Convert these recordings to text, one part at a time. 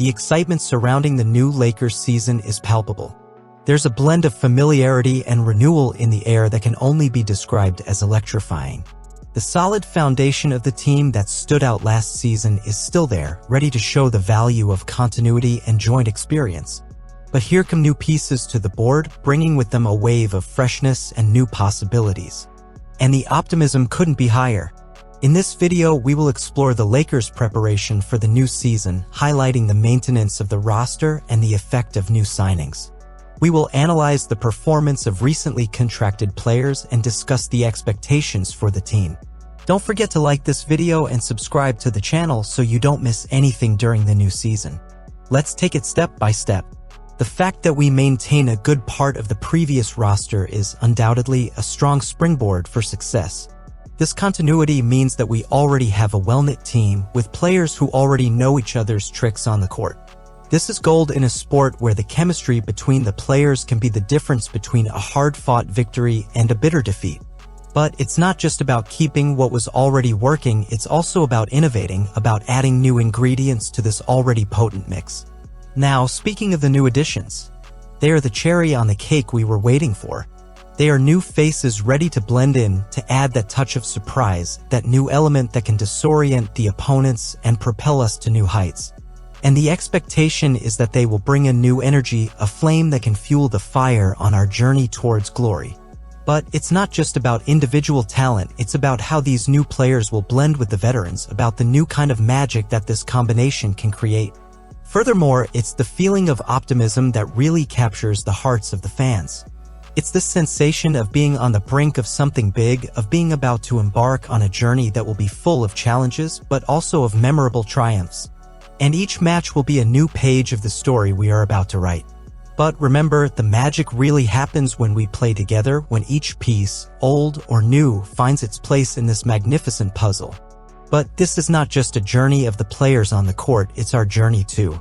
the excitement surrounding the new Lakers season is palpable. There's a blend of familiarity and renewal in the air that can only be described as electrifying. The solid foundation of the team that stood out last season is still there, ready to show the value of continuity and joint experience. But here come new pieces to the board, bringing with them a wave of freshness and new possibilities. And the optimism couldn't be higher. In this video, we will explore the Lakers' preparation for the new season, highlighting the maintenance of the roster and the effect of new signings. We will analyze the performance of recently contracted players and discuss the expectations for the team. Don't forget to like this video and subscribe to the channel so you don't miss anything during the new season. Let's take it step by step. The fact that we maintain a good part of the previous roster is undoubtedly a strong springboard for success. This continuity means that we already have a well-knit team with players who already know each other's tricks on the court. This is gold in a sport where the chemistry between the players can be the difference between a hard-fought victory and a bitter defeat. But it's not just about keeping what was already working, it's also about innovating, about adding new ingredients to this already potent mix. Now, speaking of the new additions, they are the cherry on the cake we were waiting for. They are new faces ready to blend in, to add that touch of surprise, that new element that can disorient the opponents and propel us to new heights. And the expectation is that they will bring a new energy, a flame that can fuel the fire on our journey towards glory. But it's not just about individual talent, it's about how these new players will blend with the veterans, about the new kind of magic that this combination can create. Furthermore, it's the feeling of optimism that really captures the hearts of the fans. It's the sensation of being on the brink of something big, of being about to embark on a journey that will be full of challenges, but also of memorable triumphs. And each match will be a new page of the story we are about to write. But remember, the magic really happens when we play together, when each piece, old or new, finds its place in this magnificent puzzle. But this is not just a journey of the players on the court, it's our journey too.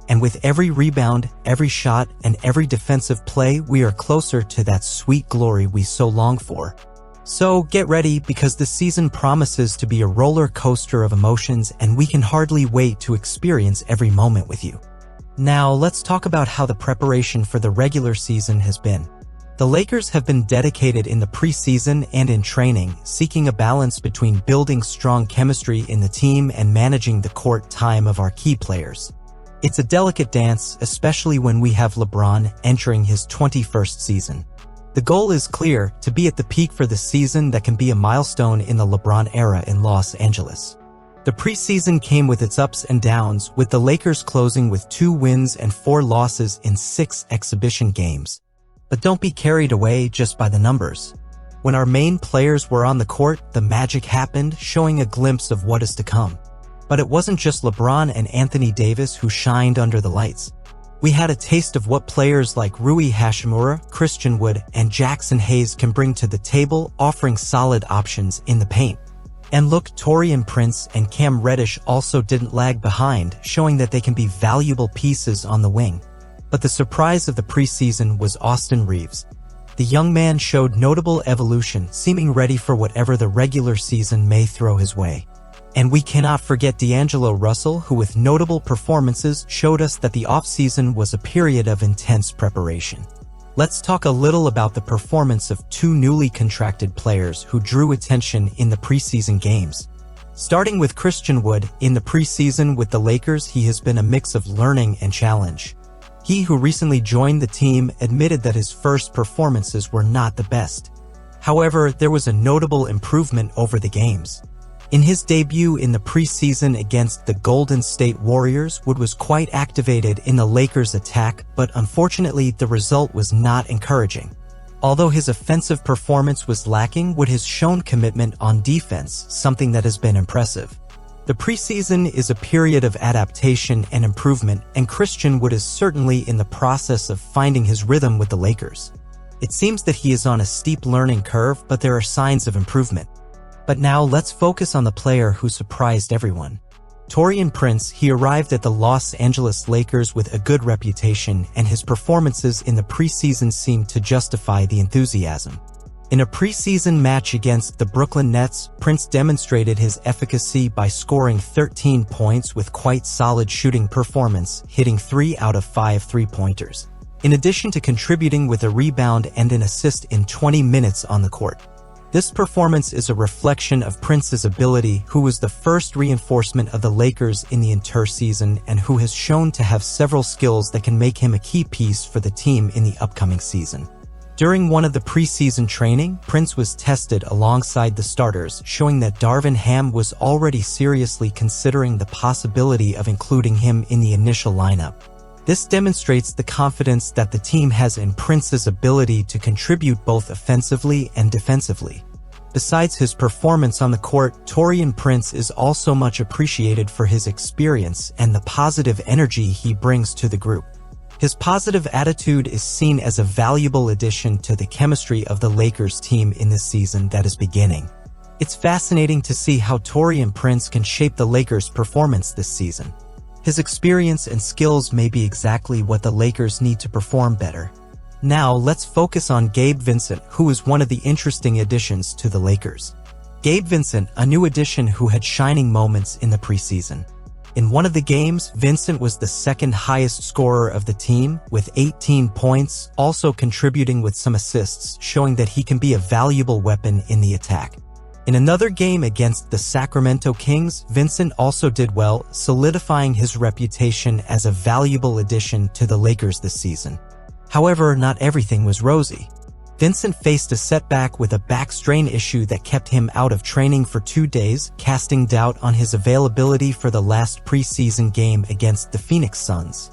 And with every rebound, every shot, and every defensive play, we are closer to that sweet glory we so long for. So get ready, because the season promises to be a roller coaster of emotions, and we can hardly wait to experience every moment with you. Now, let's talk about how the preparation for the regular season has been. The Lakers have been dedicated in the preseason and in training, seeking a balance between building strong chemistry in the team and managing the court time of our key players. It's a delicate dance, especially when we have LeBron entering his 21st season. The goal is clear: to be at the peak for the season that can be a milestone in the LeBron era in Los Angeles. The preseason came with its ups and downs, with the Lakers closing with 2 wins and 4 losses in 6 exhibition games. But don't be carried away just by the numbers. When our main players were on the court, the magic happened, showing a glimpse of what is to come. But it wasn't just LeBron and Anthony Davis who shined under the lights. We had a taste of what players like Rui Hachimura, Christian Wood, and Jackson Hayes can bring to the table, offering solid options in the paint. And look, Taurean Prince and Cam Reddish also didn't lag behind, showing that they can be valuable pieces on the wing. But the surprise of the preseason was Austin Reeves. The young man showed notable evolution, seeming ready for whatever the regular season may throw his way. And we cannot forget D'Angelo Russell, who with notable performances showed us that the offseason was a period of intense preparation. Let's talk a little about the performance of 2 newly contracted players who drew attention in the preseason games. Starting with Christian Wood, in the preseason with the Lakers, he has been a mix of learning and challenge. He, who recently joined the team, admitted that his first performances were not the best. However, there was a notable improvement over the games. In his debut in the preseason against the Golden State Warriors, Wood was quite activated in the Lakers' attack, but unfortunately the result was not encouraging. Although his offensive performance was lacking, Wood has shown commitment on defense, something that has been impressive. The preseason is a period of adaptation and improvement, and Christian Wood is certainly in the process of finding his rhythm with the Lakers. It seems that he is on a steep learning curve, but there are signs of improvement. But now let's focus on the player who surprised everyone. Taurean Prince, he arrived at the Los Angeles Lakers with a good reputation, and his performances in the preseason seemed to justify the enthusiasm. In a preseason match against the Brooklyn Nets, Prince demonstrated his efficacy by scoring 13 points with quite solid shooting performance, hitting 3 out of 5 three-pointers. In addition to contributing with a rebound and an assist in 20 minutes on the court. This performance is a reflection of Prince's ability, who was the first reinforcement of the Lakers in the interseason and who has shown to have several skills that can make him a key piece for the team in the upcoming season. During one of the preseason training, Prince was tested alongside the starters, showing that Darvin Ham was already seriously considering the possibility of including him in the initial lineup. This demonstrates the confidence that the team has in Prince's ability to contribute both offensively and defensively. Besides his performance on the court, Taurean Prince is also much appreciated for his experience and the positive energy he brings to the group. His positive attitude is seen as a valuable addition to the chemistry of the Lakers team in this season that is beginning. It's fascinating to see how Taurean Prince can shape the Lakers' performance this season. His experience and skills may be exactly what the Lakers need to perform better. Now let's focus on Gabe Vincent, who is one of the interesting additions to the Lakers. Gabe Vincent, a new addition who had shining moments in the preseason. In one of the games, Vincent was the second highest scorer of the team, with 18 points, also contributing with some assists, showing that he can be a valuable weapon in the attack. In another game against the Sacramento Kings, Vincent also did well, solidifying his reputation as a valuable addition to the Lakers this season. However, not everything was rosy. Vincent faced a setback with a back strain issue that kept him out of training for 2 days, casting doubt on his availability for the last preseason game against the Phoenix Suns.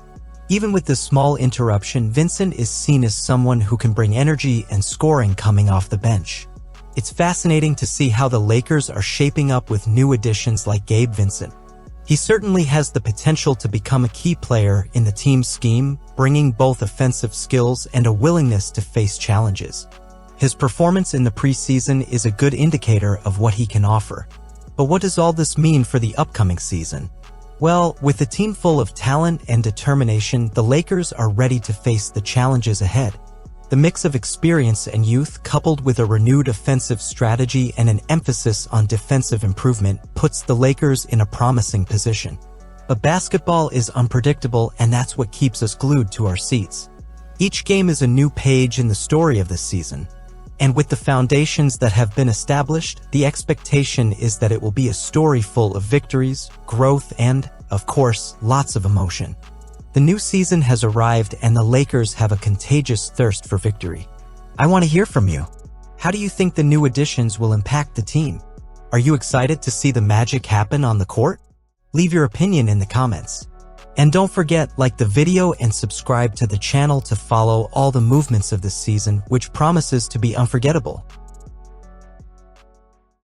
Even with this small interruption, Vincent is seen as someone who can bring energy and scoring coming off the bench. It's fascinating to see how the Lakers are shaping up with new additions like Gabe Vincent. He certainly has the potential to become a key player in the team's scheme, bringing both offensive skills and a willingness to face challenges. His performance in the preseason is a good indicator of what he can offer. But what does all this mean for the upcoming season? Well, with a team full of talent and determination, the Lakers are ready to face the challenges ahead. The mix of experience and youth, coupled with a renewed offensive strategy and an emphasis on defensive improvement, puts the Lakers in a promising position. But basketball is unpredictable, and that's what keeps us glued to our seats. Each game is a new page in the story of this season. And with the foundations that have been established, the expectation is that it will be a story full of victories, growth, and, of course, lots of emotion. The new season has arrived and the Lakers have a contagious thirst for victory. I want to hear from you. How do you think the new additions will impact the team? Are you excited to see the magic happen on the court? Leave your opinion in the comments. And don't forget, like the video and subscribe to the channel to follow all the movements of this season, which promises to be unforgettable.